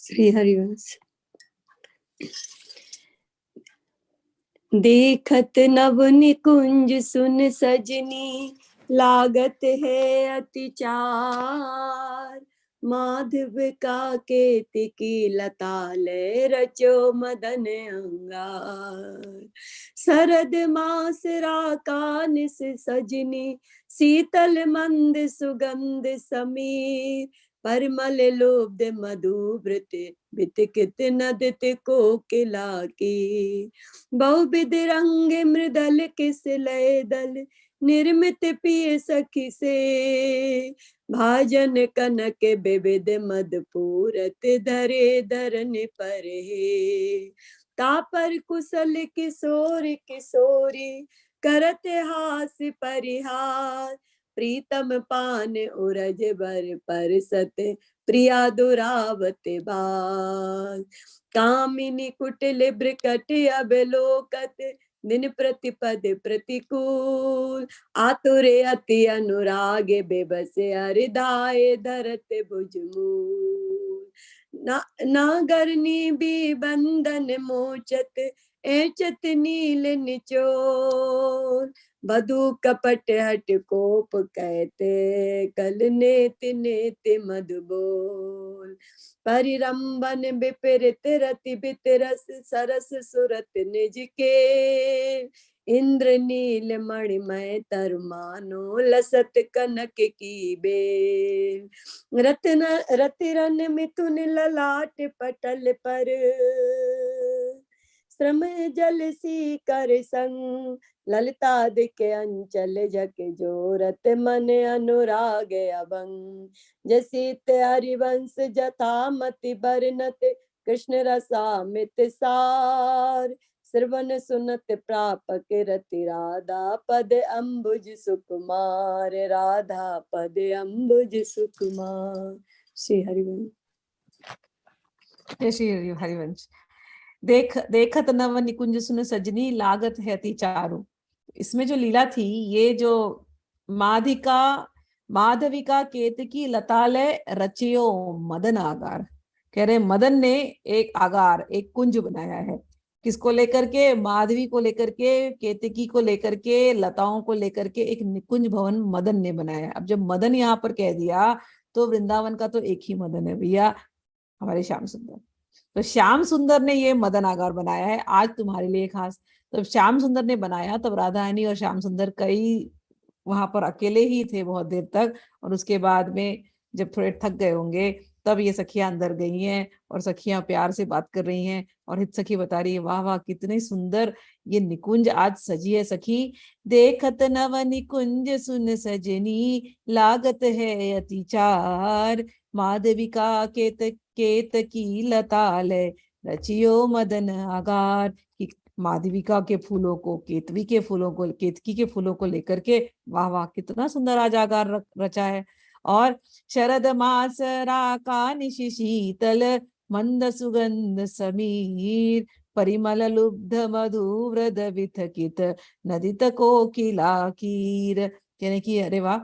श्री हरिवंश। देखत नव निकुंज सुन सजनी, लागत है अतिचार। माधव का केतकी लता ले रचो मदन अंगार। शरद मास राका निस सजनी, शीतल मंद सुगंध समीर। परिमल लोब्ध मधुव्रत, बितकित नदत कोकिला की। बहुविध रंग मृदल किस लय दल, निर्मित पिय सखी से। भाजन कनक विविध मदपूरत, धरे धरन पर हे। तापर कुशल किशोर किशोरी, करत हास परिहार। प्रीतम पान उरज बर परसत, प्रिया दुरावत बार। कामिनी कुटिल ब्रकट अबलोकत, दिन प्रतिपद प्रतिकूल। आतुरे अति अनुराग बेबस, हृदय धरत भुजमूल। नागरनी भी बंधन मोचत, एचत नील निचोल। बधु कपट हट कोप कहते, कल नेत नेत मधुबोल। परिरंबन विपरीत रति बितरस, सरस सुरत निज के। इंद्र नील मणिमय तरमानो, लसत कनक की बेल। रत्न रतिरन मिथुन ललाट पटल पर, श्रम जल सी कर संग। ललिता दिक अंचल जक जोरत, मन अनुराग अभंग। जसित हरिवंश जथा मति बरनत, कृष्ण रसामित सार। श्रवण सुनत प्रापक रति, राधा पद अम्बुज सुकुमार। राधा पद अम्बुज सुकुमार। श्री हरिवंश। श्री हरिवंश। देखत नव निकुंज सुन सजनी, लागत है अति चारु। इसमें जो लीला थी, ये जो माधविका केतकी लतालय रचियो मदन आगार। कह रहे मदन ने एक आगार, एक कुंज बनाया है। किसको लेकर के? माधवी को लेकर के, केतकी को लेकर के, लताओं को लेकर के एक निकुंज भवन मदन ने बनाया। अब जब मदन यहाँ पर कह दिया, तो वृंदावन का तो एक ही मदन है भैया, हमारे श्याम सुंदर। तो श्याम सुंदर ने ये मदन आगार बनाया है आज तुम्हारे लिए खास। तब श्याम सुंदर ने बनाया, तब राधा रानी और श्याम सुंदर कई वहां पर अकेले ही थे बहुत देर तक। और उसके बाद में जब थोड़े थक गए होंगे, तब ये सखियां अंदर गई हैं और सखियां प्यार से बात कर रही हैं। और हित सखी बता रही है, वाह वाह कितने सुंदर ये निकुंज आज सजी है सखी। देखत नव निकुंज सुन सजनी, लागत है अति चार। माधविका केतकी लतालय, रचियो मदन आगार। कि माधविका के फूलों को, केतवी के फूलों को, केतकी के फूलों को लेकर के, वाह वाह कितना सुंदर आज आगार रचा है। और शरद मास राका निशि शीतल, मंद सुगंध समीर। परिमल लुब्ध मधु व्रद विथकित, नदित कोकिला कीर। यानी कि अरे वाह,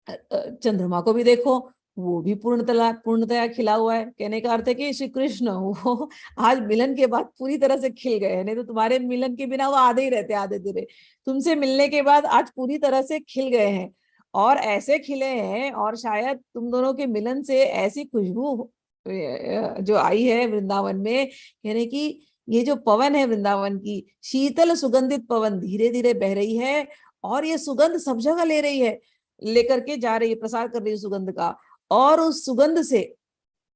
चंद्रमा को भी देखो, वो भी पूर्णतया खिला हुआ है। कहने का अर्थ है कि श्री कृष्ण वो आज मिलन के बाद पूरी तरह से खिल गए हैं। नहीं तो तुम्हारे मिलन के बिना वो आधे ही रहते, आधे धीरे। तुमसे मिलने के बाद आज पूरी तरह से खिल गए हैं, और ऐसे खिले हैं। और शायद तुम दोनों के मिलन से ऐसी खुशबू जो आई है वृंदावन में, यानी कि ये जो पवन है वृंदावन की, शीतल सुगंधित पवन धीरे धीरे बह रही है। और ये सुगंध सब जगह ले रही है, लेकर के जा रही है, प्रसार कर रही है सुगंध का। और उस सुगंध से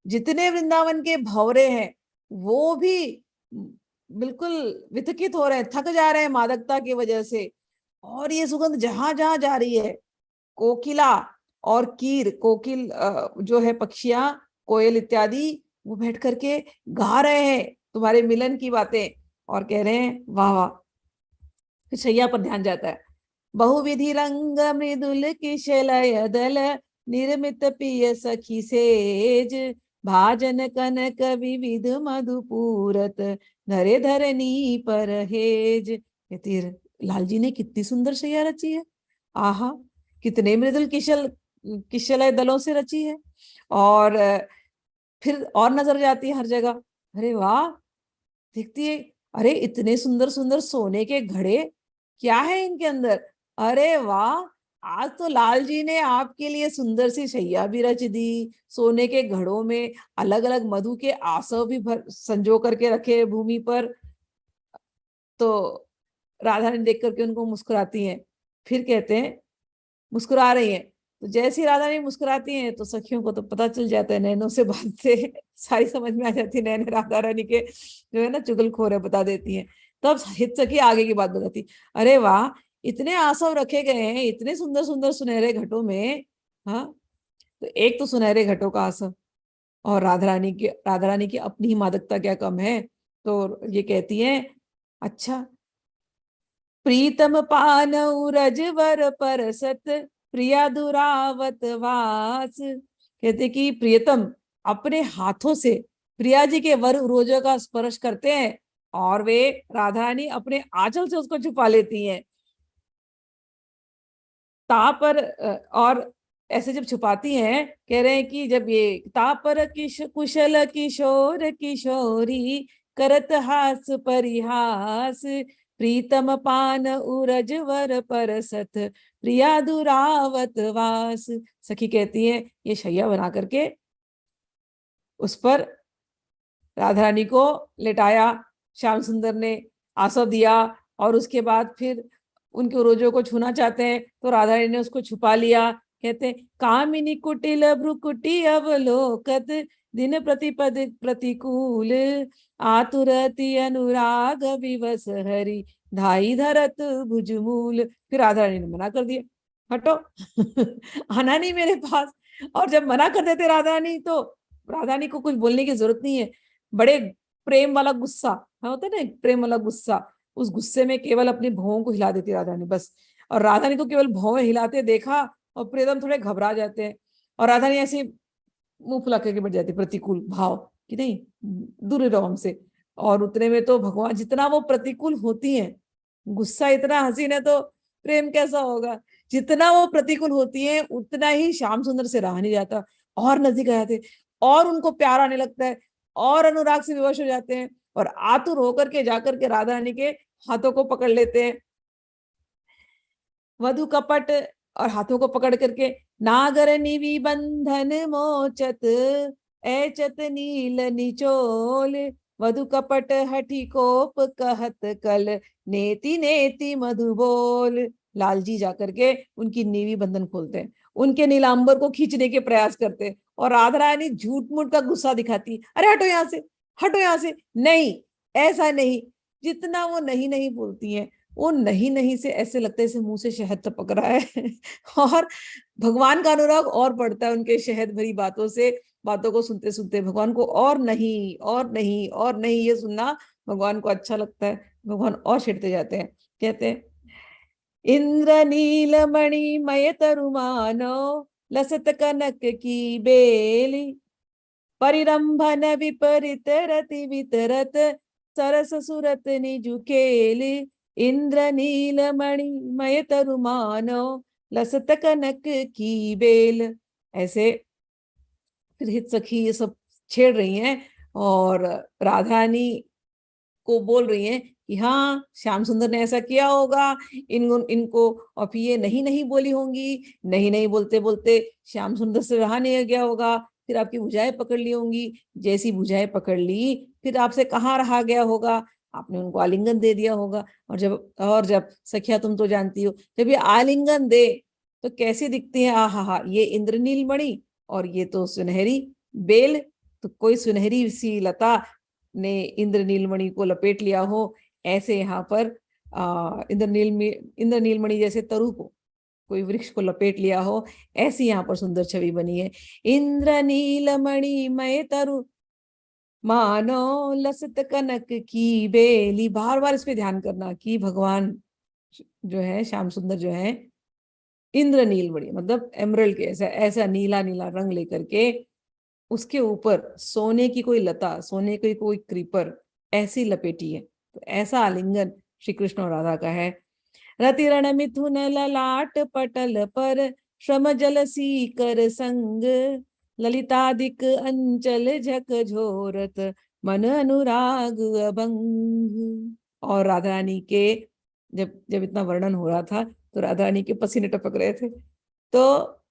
जितने वृंदावन के भंवरे हैं, वो भी बिल्कुल विथकित हो रहे हैं, थक जा रहे हैं मादकता की वजह से। और ये सुगंध जहां जहां जा रही है, कोकिला और कीर, कोकिल जो है पक्षियां, कोयल इत्यादि, वो बैठ करके गा रहे हैं तुम्हारे मिलन की बातें, और कह रहे हैं वाह वाह। शैया पर ध्यान जाता है। बहुविधि रंग मृदुल किशलय दल, निर्मित पिय सखी सेज। भाजन कनक विविध मधुपूरत, धरे धरनी पर हेज। लाल जी ने कितनी सुंदर शैया रची है, आहा कितने मृदुल किशलय दलों से रची है। और फिर और नजर जाती है हर जगह, अरे वाह, देखती है, अरे इतने सुंदर सुंदर सोने के घड़े, क्या है इनके अंदर, अरे वाह, आज तो लाल जी ने आपके लिए सुंदर सी शैया भी रच दी, सोने के घड़ों में अलग अलग मधु के आसव भी भर संजो करके रखे भूमि पर। तो राधा रानी देख करके उनको मुस्कुराती हैं, फिर कहते हैं, मुस्कुरा रही हैं, तो जैसी राधा रानी मुस्कुराती हैं तो सखियों को तो पता चल जाता है, नैनों से बात से सारी समझ में आ जाती है, नैन राधा रानी के जो है ना चुगलखोर है, बता देती हैं। तब हित सखी आगे की बात बताती, अरे वाह, इतने आसव रखे गए हैं इतने सुंदर सुंदर सुनहरे घटों में, हाँ, तो एक तो सुनहरे घटों का आसव, और राधा रानी की अपनी ही मादकता क्या कम है। तो ये कहती है, अच्छा, प्रीतम पान रजवर परसत प्रिया दुरावत वास, कहते कि प्रियतम अपने हाथों से प्रिया जी के वर रोजों का स्पर्श करते हैं, और वे राधा रानी अपने आंचल से उसको छुपा लेती हैं। पर और ऐसे जब छुपाती हैं, कह रहे हैं कि जब ये पर कुशल किशोर किशोरी करत हास परिहास, प्रीतम पान उरज वर परसत प्रिया दुरावत वास। सखी कहती है, ये शैया बना करके उस पर राधा रानी को लेटाया, श्याम सुंदर ने आसव दिया, और उसके बाद फिर उनके रोजों को छूना चाहते हैं तो राधा रानी ने उसको छुपा लिया। कहते कामिनी कुटिल भ्रुकुटी अवलोकत दिन प्रतिपद प्रतिकूल, आतुरति अनुराग विवश हरि धाई धरत भुजमूल। फिर राधा रानी ने मना कर दिया, हटो आना नहीं मेरे पास। और जब मना कर देते राधा रानी, तो राधा रानी को कुछ बोलने की जरूरत नहीं है, बड़े प्रेम वाला गुस्सा होता है ना, प्रेम वाला गुस्सा, उस गुस्से में केवल अपनी भौं को हिला देती राधा ने बस। और राधा ने को केवल भौं हिलाते देखा और प्रियतम थोड़े घबरा जाते हैं, और राधा ने ऐसे मुंह फुला करके बैठ जाती, प्रतिकूल भाव कि नहीं, दूर रहो हमसे। और उतने में तो भगवान, जितना वो प्रतिकूल होती हैं, गुस्सा इतना हसीन है तो प्रेम कैसा होगा, जितना वो प्रतिकूल होती है उतना ही श्याम सुंदर से रहा नहीं जाता, और नजदीक आ जाते, और उनको प्यार आने लगता है, और अनुराग से विवश हो जाते हैं, और आतुर होकर के जाकर के राधा रानी के हाथों को पकड़ लेते हैं, वधु कपट, और हाथों को पकड़ करके नागर निवि बंधन मोचत ऐचत नील निचोल, वधु कपट हठी कोप कहत कल नेति नेति मधु बोल। लालजी जाकर के उनकी नीवी बंधन खोलते हैं, उनके नीलांबर को खींचने के प्रयास करते हैं, और राधा रानी झूठ मूठ का गुस्सा दिखाती, अरे हटो यहाँ से, हटो यहाँ से, नहीं, ऐसा नहीं। जितना वो नहीं नहीं बोलती हैं, वो नहीं नहीं से ऐसे लगता है जैसे मुंह से शहद टपक रहा है और भगवान का अनुराग और बढ़ता है उनके शहद भरी बातों से, बातों को सुनते सुनते भगवान को और नहीं और नहीं और नहीं ये सुनना भगवान को अच्छा लगता है, भगवान और छिड़ते जाते हैं। कहते हैं, इंद्र नीलमणि मय तरुमानो लसत कनक की बेली, परिरंभन विपरीत रति वितरत सरस सुरत निजु खेली, इंद्र नीलमणि मय तरुमानो लसत कनक की बेल। ऐसे फिर हित सखी ये सब छेड़ रही हैं, और राधारानी को बोल रही हैं कि हाँ, श्याम सुंदर ने ऐसा किया होगा, इनको, और फिर ये नहीं नहीं बोली होंगी, नहीं नहीं बोलते बोलते श्याम सुंदर से रहा नहीं गया होगा, फिर आपकी भुजाएं पकड़ ली होंगी, जैसी भुजाएं पकड़ ली फिर आपसे कहाँ रहा गया होगा, आपने उनको आलिंगन दे दिया होगा। और जब सखिया तुम तो जानती हो, जब ये आलिंगन दे तो कैसी दिखती है, आ हा, ये इंद्रनील मणि और ये तो सुनहरी बेल, तो कोई सुनहरी सी लता ने इंद्र नीलमणि को लपेट लिया हो, ऐसे यहाँ पर इंद्र नीलमणि जैसे तरु को कोई वृक्ष को लपेट लिया हो, ऐसी यहाँ पर सुंदर छवि बनी है। इंद्र नीलमणि मय तरु मानो लसत कनक की बेली। बार बार इस पे ध्यान करना कि भगवान जो है श्याम सुंदर जो है इंद्र नीलमणि मतलब एमरल्ड के ऐसा ऐसा नीला नीला रंग लेकर के, उसके ऊपर सोने की कोई लता, सोने की कोई क्रीपर ऐसी लपेटी है, तो ऐसा आलिंगन श्री कृष्ण और राधा का है। रतिरण मिथुन ललाट पटल पर श्रम जल सी कर संग, ललितादिक अंचल झकझोरत मन अनुराग अभंग। और राधा रानी के जब जब इतना वर्णन हो रहा था तो राधा रानी के पसीने टपक रहे थे। तो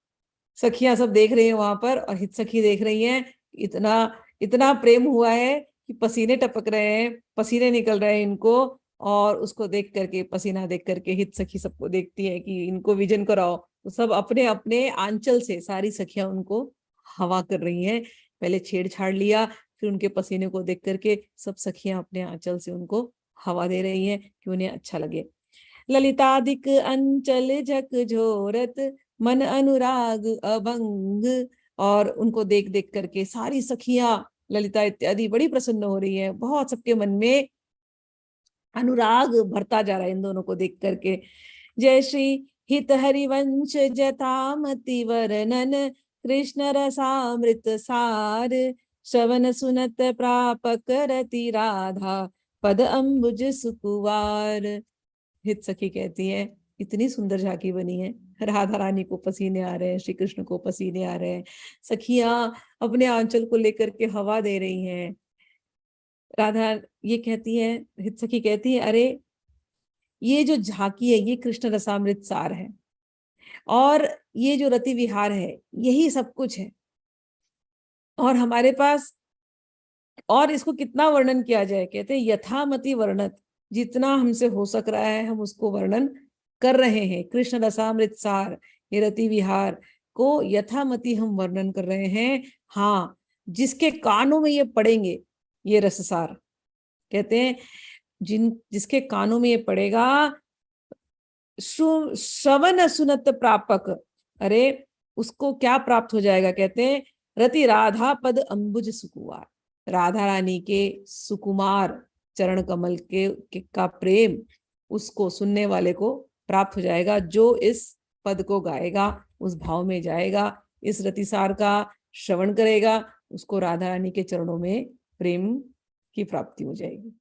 सखियां सब देख रही हैं वहां पर, और हित सखी देख रही हैं, इतना इतना प्रेम हुआ है कि पसीने टपक रहे हैं, पसीने निकल रहे हैं इनको। और उसको देख करके, पसीना देख करके हित सखी सबको देखती है कि इनको विजन कराओ। तो सब अपने अपने आंचल से सारी सखियां उनको हवा कर रही हैं। पहले छेड़छाड़ लिया, फिर उनके पसीने को देख करके सब सखियां अपने आंचल से उनको हवा दे रही हैं कि उन्हें अच्छा लगे। ललितादिक अंचल झकझोरत मन अनुराग अभंग। और उनको देख देख करके सारी सखियां ललिता इत्यादि बड़ी प्रसन्न हो रही है, बहुत सबके मन में अनुराग भरता जा रहा है इन दोनों को देख करके। जय श्री हित हरिवंश जतामति वर्णन कृष्ण रसामृत सार श्रवण सुनत प्रापक रति राधा पद अम्बुज सुकुवार। हित सखी कहती है इतनी सुंदर झांकी बनी है, राधा रानी को पसीने आ रहे हैं, श्री कृष्ण को पसीने आ रहे हैं, सखियां अपने आंचल को लेकर के हवा दे रही हैं। राधा ये कहती है, हित सखी कहती है, अरे ये जो झांकी है ये कृष्ण रसामृत सार है, और ये जो रति विहार है यही सब कुछ है। और हमारे पास, और इसको कितना वर्णन किया जाए, कहते हैं यथामति वर्णत, जितना हमसे हो सक रहा है हम उसको वर्णन कर रहे हैं। कृष्ण रसामृत सार, ये रति विहार को यथामति हम वर्णन कर रहे हैं। हाँ, जिसके कानों में ये पड़ेंगे ये रससार, कहते हैं जिसके कानों में ये पड़ेगा, श्रवण सुनत प्रापक, अरे उसको क्या प्राप्त हो जाएगा, कहते हैं रति राधा पद अंबुज सुकुमार, राधा रानी के सुकुमार चरण कमल के का प्रेम उसको सुनने वाले को प्राप्त हो जाएगा। जो इस पद को गाएगा, उस भाव में जाएगा, इस रतिसार का श्रवण करेगा, उसको राधा रानी के चरणों में प्रेम की प्राप्ति हो जाएगी।